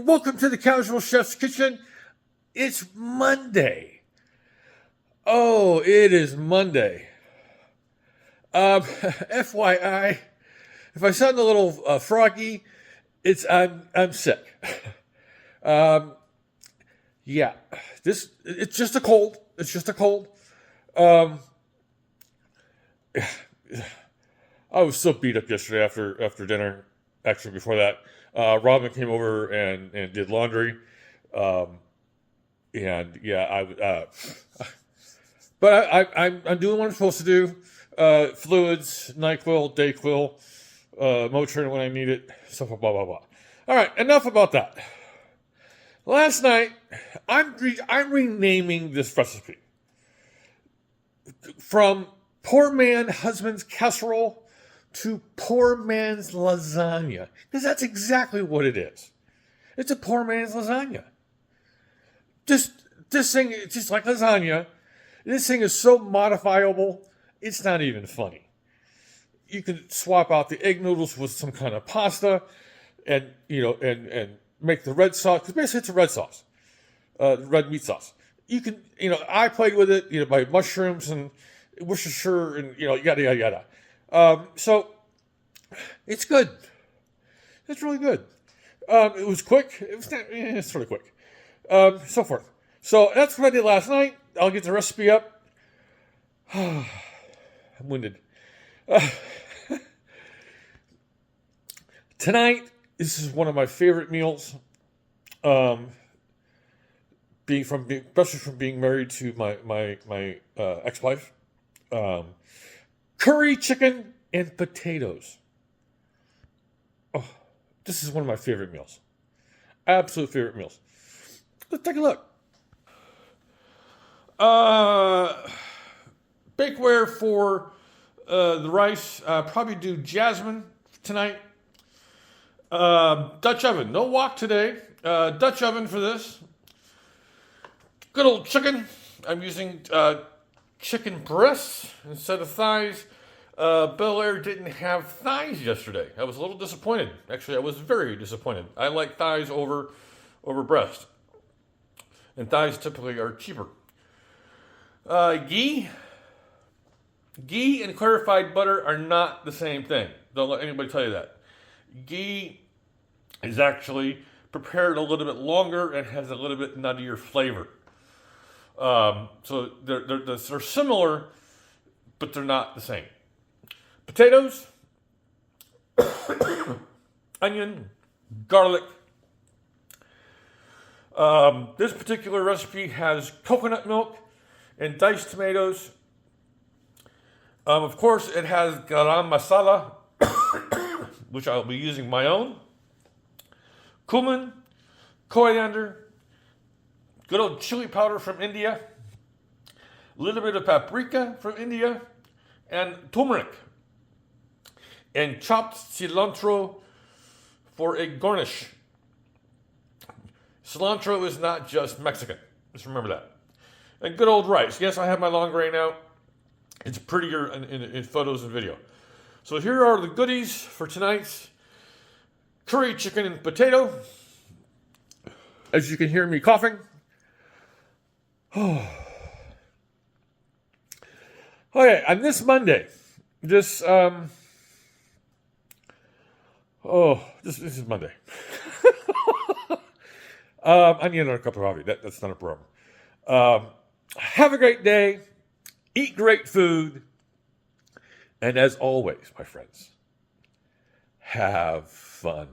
welcome to the Casual Chef's Kitchen. It's Monday. Oh, it is Monday. FYI, if I sound a little froggy, I'm sick. Yeah, it's just a cold. It's just a cold. I was so beat up yesterday after dinner. Actually, before that, Robin came over and did laundry, and yeah, but I'm doing what I'm supposed to do. Fluids, NyQuil, Dayquil, Motrin when I need it. So blah blah blah. All right, enough about that. Last night, I'm renaming this recipe from poor man husband's casserole to poor man's lasagna, because that's exactly what it is. It's a poor man's lasagna. This thing, it's just like lasagna. This thing is so modifiable, it's not even funny. You can swap out the egg noodles with some kind of pasta, and make the red sauce, because basically it's a red sauce, red meat sauce. You can, I played with it, by mushrooms and Worcestershire and yada yada yada. So it's good. It's really good. It was quick. It was not, it's sort of quick. So forth. So that's what I did last night. I'll get the recipe up. I'm winded. Tonight, this is one of my favorite meals. Especially from being married to my ex-wife. Curry chicken and potatoes. Oh, this is one of my favorite meals. Absolute favorite meals. Let's take a look. Bakeware for the rice. Probably do jasmine tonight. Dutch oven. No wok today. Dutch oven for this. Good old chicken. I'm using chicken breasts instead of thighs. Bel Air didn't have thighs yesterday. I was a little disappointed. Actually, I was very disappointed. I like thighs over breast. And thighs typically are cheaper. Ghee and clarified butter are not the same thing. Don't let anybody tell you that. Ghee is actually prepared a little bit longer and has a little bit nuttier flavor. So they're similar, but they're not the same. Potatoes, onion, garlic. This particular recipe has coconut milk and diced tomatoes. Of course, it has garam masala, which I'll be using my own. Cumin, coriander, good old chili powder from India, a little bit of paprika from India, and turmeric, and chopped cilantro for a garnish. Cilantro is not just Mexican. Just remember that. And good old rice. Yes, I have my long grain out. It's prettier in photos and video. So here are the goodies for tonight's curry chicken and potato. As you can hear me coughing. Oh. Okay, on this Monday, this is Monday. I need another cup of coffee. That's not a problem. Have a great day. Eat great food. And as always, my friends, have fun.